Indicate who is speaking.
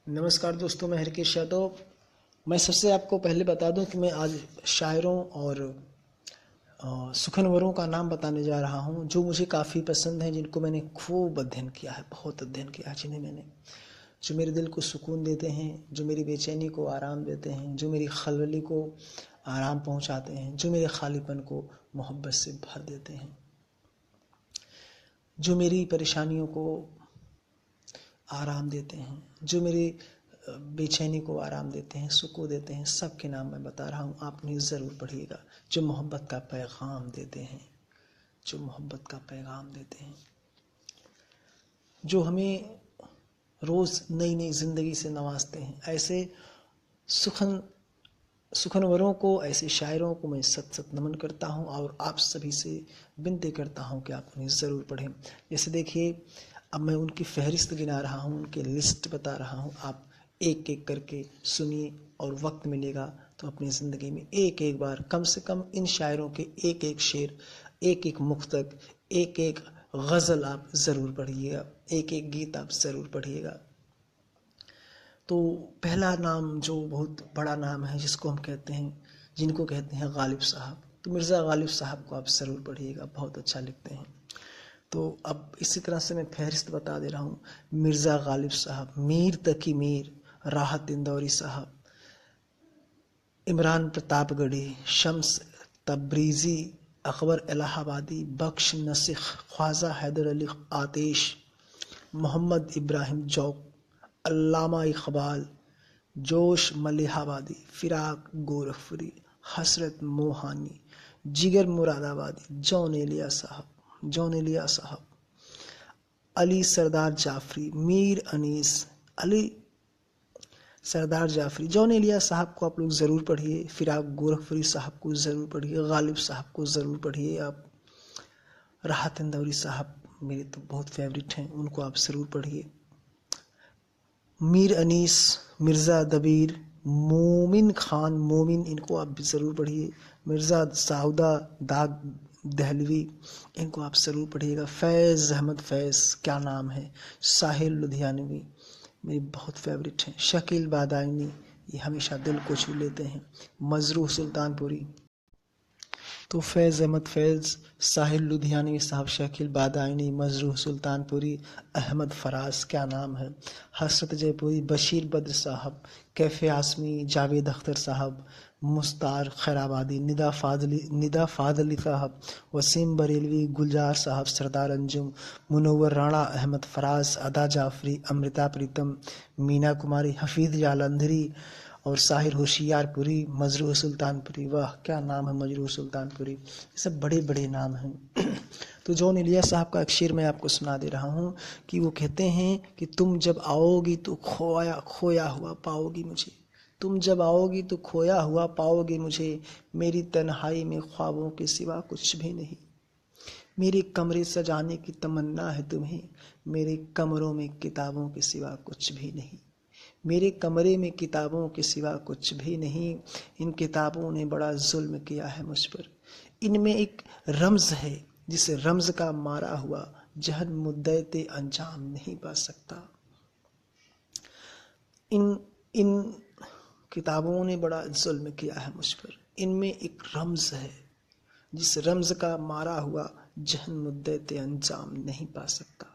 Speaker 1: नमस्कार दोस्तों, मैं हरकेश यादव। मैं सबसे आपको पहले बता दूं कि मैं आज शायरों और सुखनवरों का नाम बताने जा रहा हूं जो मुझे काफ़ी पसंद हैं, जिनको मैंने खूब अध्ययन किया है, बहुत अध्ययन किया है, जिन्हें मैंने जो मेरे दिल को सुकून देते हैं, जो मेरी बेचैनी को आराम देते हैं, जो मेरी खलबली को आराम पहुंचाते हैं, जो मेरे खालीपन को मोहब्बत से भर देते हैं, जो मेरी परेशानियों को आराम देते हैं, जो मेरी बेचैनी को आराम देते हैं, सुकून देते हैं। सब के नाम मैं बता रहा हूँ, आप उन्हें ज़रूर पढ़िएगा। जो मोहब्बत का पैगाम देते हैं, जो मोहब्बत का पैगाम देते हैं, जो हमें रोज़ नई नई ज़िंदगी से नवाजते हैं। ऐसे सुखनवरों को, ऐसे शायरों को मैं सत सत नमन करता हूँ और आप सभी से विनती करता हूँ कि आप उन्हें ज़रूर पढ़ें। जैसे देखिए, अब मैं उनकी फहरिस्त गिना रहा हूँ, उनके लिस्ट बता रहा हूँ, आप एक एक करके सुनिए और वक्त मिलेगा तो अपनी ज़िंदगी में एक एक बार कम से कम इन शायरों के एक एक शेर, एक एक मुक्तक, एक एक गज़ल आप ज़रूर पढ़िएगा, एक एक गीत आप ज़रूर पढ़िएगा। तो पहला नाम जो बहुत बड़ा नाम है, जिसको हम कहते हैं, जिनको कहते हैं गालिब साहब, तो मिर्ज़ा गालिब साहब को आप ज़रूर पढ़िएगा, बहुत अच्छा लिखते हैं। तो अब इसी तरह से मैं फहरिस्त बता दे रहा हूँ। मिर्ज़ा गालिब साहब, मीर तकी मीर, राहत इंदौरी साहब, इमरान प्रतापगढ़ी, शम्स तब्रीज़ी, अकबर इलाहाबादी, बख्श नसिख, ख्वाजा हैदर अली आतिश, मोहम्मद इब्राहिम जौक, अल्लामा इकबाल, जोश मलिहाबादी, फिराक गोरखपुरी, हसरत मोहानी, जिगर मुरादाबादी, जॉन एलिया साहब, अली सरदार जाफरी, मीर अनीस, अली सरदार जाफरी, जॉन एलिया साहब को आप लोग ज़रूर पढ़िए। फिराक गोरखपुरी साहब को ज़रूर पढ़िए, गालिब साहब को ज़रूर पढ़िए। आप राहत इंदौरी साहब मेरे तो बहुत फेवरेट हैं, उनको आप ज़रूर पढ़िए। मीर अनीस, मिर्ज़ा दबीर, मोमिन खान मोमिन, इनको आप ज़रूर पढ़िए। मिर्ज़ा साउदा दाग दहलवी, इनको आप ज़रूर पढ़िएगा। फैज़ अहमद फैज़, क्या नाम है। साहिल लुधियानवी मेरे बहुत फेवरेट हैं। शकील बादायनी, ये हमेशा दिल को छू लेते हैं। मजरूह सुल्तानपुरी, तो फैज़ अहमद फैज़, साहिल लुधियानवी साहब, शकील बादायनी, मजरूह सुल्तानपुरी, अहमद फराज, क्या नाम है। हसरत जयपुरी, बशीर बद्र साहब, कैफ़े आसमी, जावेद अख्तर साहब, मुस्तार खैराबादी, निदा फादली साहब, वसीम बरेलवी, गुलजार साहब, सरदार अंजुम, मुनव्वर राणा, अहमद फराज, अदा जाफरी, अमृता प्रीतम, मीना कुमारी, हफीज़ जालंधरी और साहिर होशियारपुरी, मजरूह सुल्तानपुरी, वाह क्या नाम है मजरूह सुल्तानपुरी। ये सब बड़े बड़े नाम हैं। तो जॉन एलिया साहब का एक शेर मैं आपको सुना दे रहा हूँ कि वो कहते हैं कि तुम जब आओगी तो खोया हुआ पाओगी मुझे, तुम जब आओगी तो खोया हुआ पाओगे मुझे, मेरी तन्हाई में ख्वाबों के सिवा कुछ भी नहीं, मेरे कमरे सजाने की तमन्ना है तुम्हें, मेरे कमरों में किताबों के सिवा कुछ भी नहीं, मेरे कमरे में किताबों के सिवा कुछ भी नहीं, इन किताबों ने बड़ा जुल्म किया है मुझ पर, इनमें एक रम्ज है जिस रम्ज का मारा हुआ जहन मुद्दते अंजाम नहीं पा सकता। इन इन किताबों ने बड़ा जुल्म किया है मुझ पर, इनमें एक रम्ज है जिस रम्ज का मारा हुआ जहन मुद्दते अंजाम नहीं पा सकता।